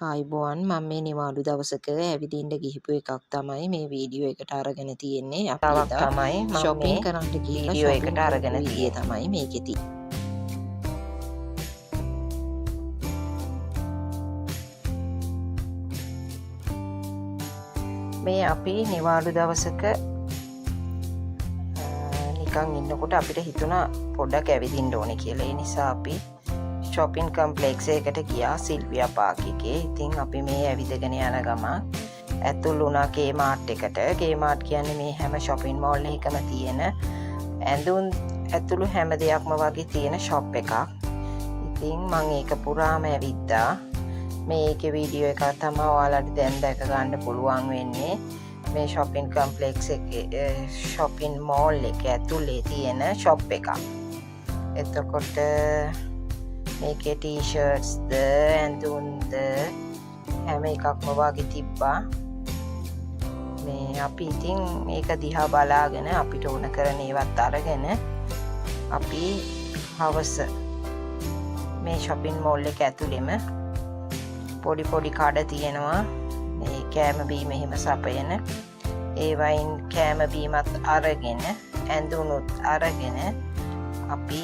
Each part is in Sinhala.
ආයිබෝවන් මම මේ නිවාඩු දවසක ඇවිදින්න ගිහිපු එකක් තමයි මේ වීඩියෝ එකට අරගෙන තියෙන්නේ. අපි එදා තමයි මම shopping මේ කරන්න ගිහලා වීඩියෝ shopping එකට අරගෙන කරපු විදිය තියෙන්නේ. තමයි මේකේ තියෙන්නේ. මේ අපි නිවාඩු දවසක නිකන් ඉන්නකොට අපිට හිතුණා පොඩ්ඩක් ඇවිදින්න ඕනේ කියලා. ඒ නිසා අපි shopping complex එකකට ගියා සිල්වියා පාක් එකේ. ඉතින් අපි මේ ඇවිදගෙන යන ගමන් ඇතුළු වුණා Kmart එකට. Kmart කියන්නේ මේ හැම shopping mall එකකම තියෙන ඇඳුම් ඇතුළු හැම දෙයක්ම වගේ තියෙන shop එකක්. ඉතින් මම ඒක පුරාම ඇවිද්දා. මේකේ වීඩියෝ එකක් තමයි ඔයාලට දැන් දැක ගන්න පුළුවන් වෙන්නේ. මේ shopping complex එකේ shopping mall එක ඇතුලේ තියෙන shop එකක්. එතකොට මේකේ t-shirts ද ඇඳුම්ද හැම එකක්ම වගේ තිබ්බා. මේ අපි ඉතින් මේක දිහා බලාගෙන අපිට ඕන කරන ඒවත් අරගෙන අපි හවස මේ shopping mall එක ඇතුළෙම පොඩි පොඩි කඩ තියෙනවා මේ කෑම බීම එහෙම සපයන. ඒ වයින් කෑම බීමත් අරගෙන ඇඳුනුත් අරගෙන අපි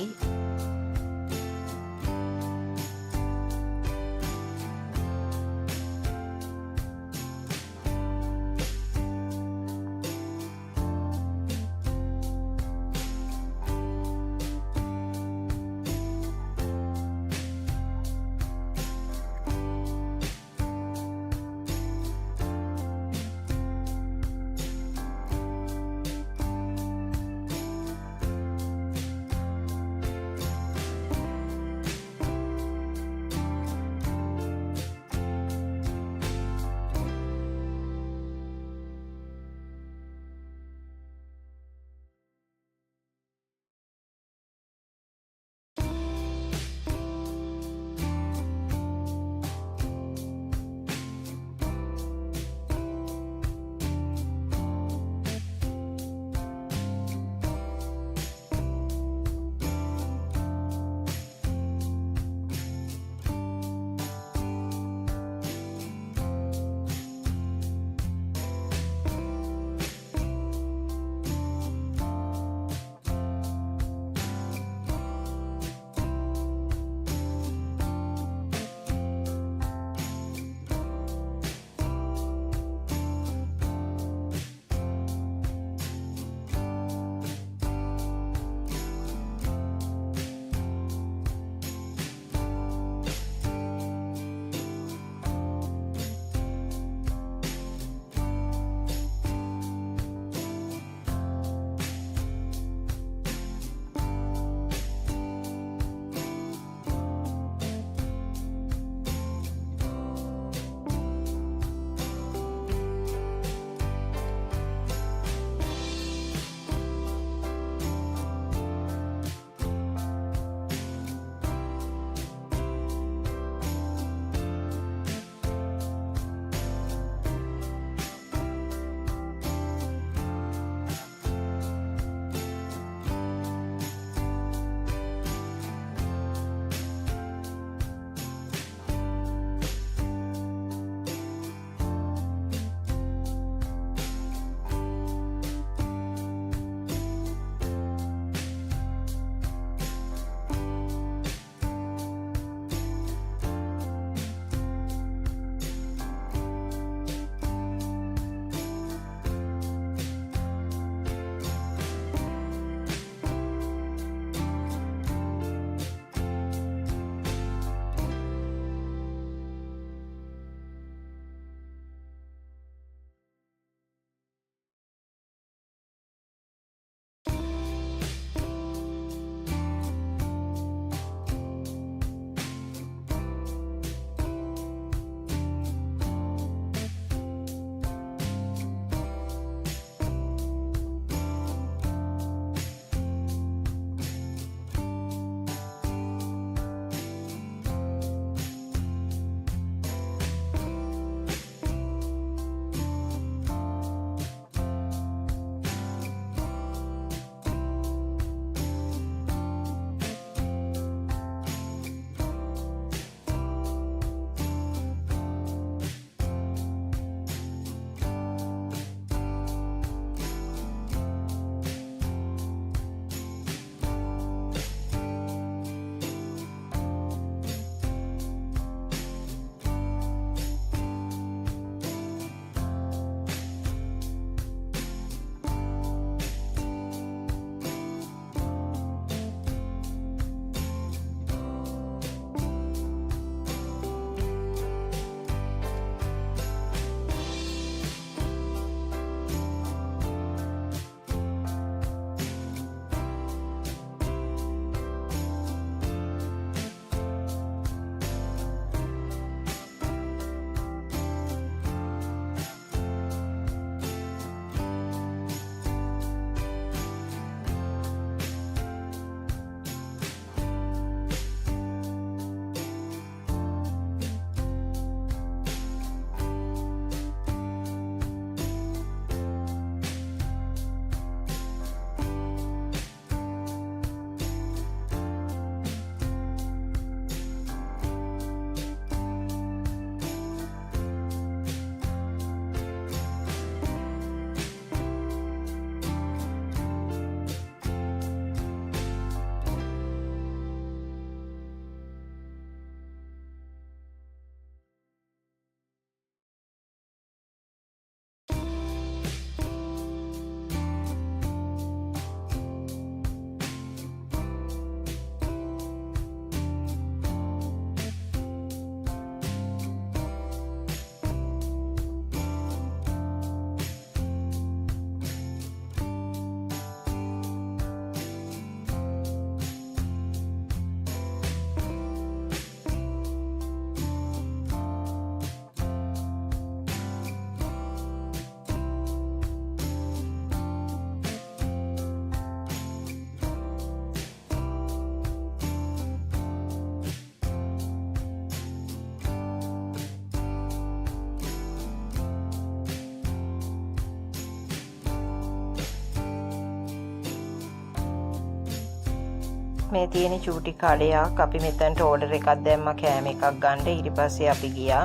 මේ තියෙන චූටි කඩයක් අපි මෙතනට ඕඩර් එකක් දැම්ම කෑම එකක් ගන්න. ඊට පස්සේ අපි ගියා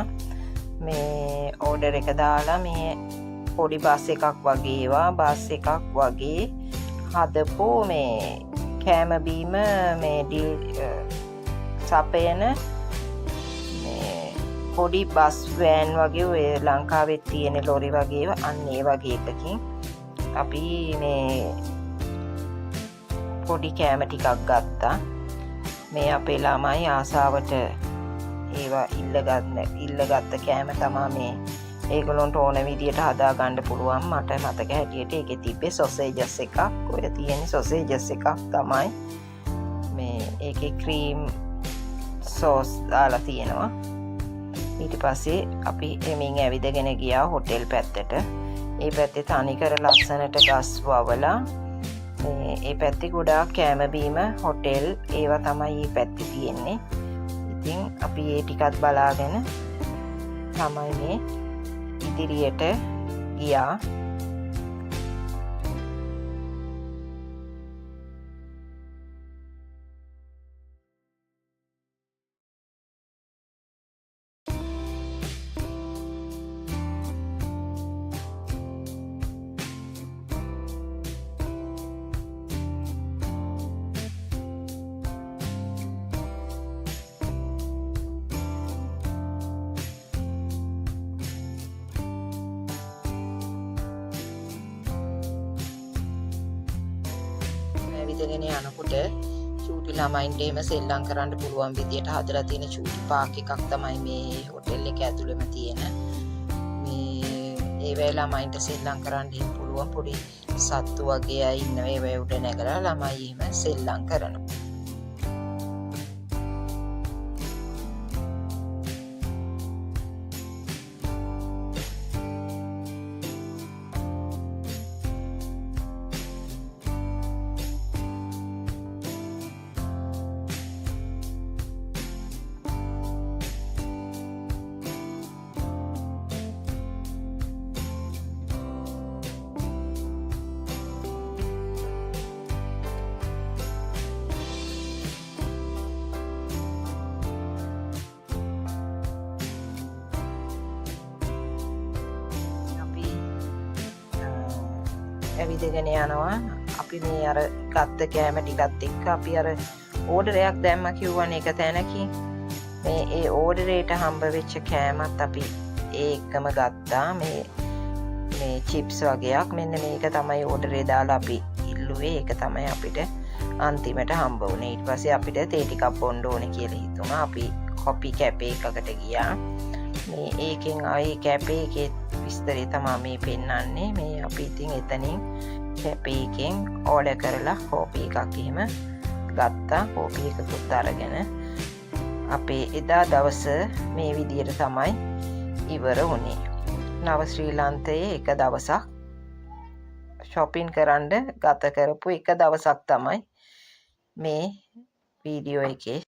මේ ඕඩර් එක දාලා මේ පොඩි බස් එකක් වගේ හදපු මේ කෑම බීම මේ සපයන මේ පොඩි බස් වෑන් වගේ ඔය ලංකාවෙත් තියෙන ලොරි වගේ අන්න ඒ වගේ එකකින් අපි මේ පොඩි කෑම ටිකක් ගත්තා. මේ අපේ ළමයි ආසාවට ඒවා ඉල්ලගත්ත කෑම තමා මේ ඒගොල්ලොන්ට ඕන විදියට හදා ගන්න පුළුවන්. මට මතක හැටියට ඒකේ තිබ්බේ සොසේජස් එකක්. ඔය තියෙන සොසේජස් එකක් තමයි මේ ඒකේ ක්‍රීම් සෝස් දාලා තියෙනවා. ඊට පස්සේ අපි එමින් ඇවිදගෙන ගියා හොටෙල් පැත්තට. ඒ පැත්තේ තනිකර ලස්සනට ගස් වවලා ඒ පැත්තේ ගොඩාක් කෑම බීම හොටෙල් ඒවා තමයි මේ පැත්තේ තියෙන්නේ. ඉතින් අපි ඒ ටිකත් බලාගෙන තමයි මේ ඉදිරියට ගියා. ඇවිදගෙන යනකොට චූටි ළමයින්ට එහෙම සෙල්ලම් කරන්න පුළුවන් විදියට හදලා තියෙන චූටි පාක් එකක් තමයි මේ හොටෙල් එක ඇතුළෙම තියෙන. මේ ඒ වෙලාව ළමයින්ට සෙල්ලම් කරන්න පුළුවන් පොඩි සත්තු වගේ අය ඉන්නවා. ඒවා උඩ නැගලා ළමයි එහෙම සෙල්ලම් කරනවා. ඇවිදගෙන යනවා. අපි මේ අර ගත්ත කෑම ටිකත් එක්ක අපි අර ඕඩරයක් දැම්ම කිව්වනේ එක තැනකින්. මේ ඒ ඕඩරේට හම්බ වෙච්ච කෑමත් අපි ඒකම ගත්තා. මේ චිප්ස් වගේක් මෙන්න මේක තමයි ඕඩරේ දාලා අපි ඉල්ලුවේ. ඒක තමයි අපිට අන්තිමට හම්බ වුණේ. ඊට පස්සේ අපිට තේ ටිකක් බොන්න ඕනේ කියලා හිතුණා. අපි කොපි කැපේ එකකට ගියා. මේ ඒකෙන් ආයේ කැපේ එකේ විස්තරය තමයි මේ පෙන්වන්නේ. මේ අපි ඉතින් එතනින් කැපේ එකෙන් ඕඩර් කරලා කෝපි එකක් එහෙම ගත්තා. කෝපි එකකුත් අරගෙන අපේ එදා දවස මේ විදියට තමයි ඉවර වුණේ. නව ශ්‍රී ලාංකේයේ එක දවසක් shopping කරන්න ගත කරපු එක දවසක් තමයි මේ වීඩියෝ එකේ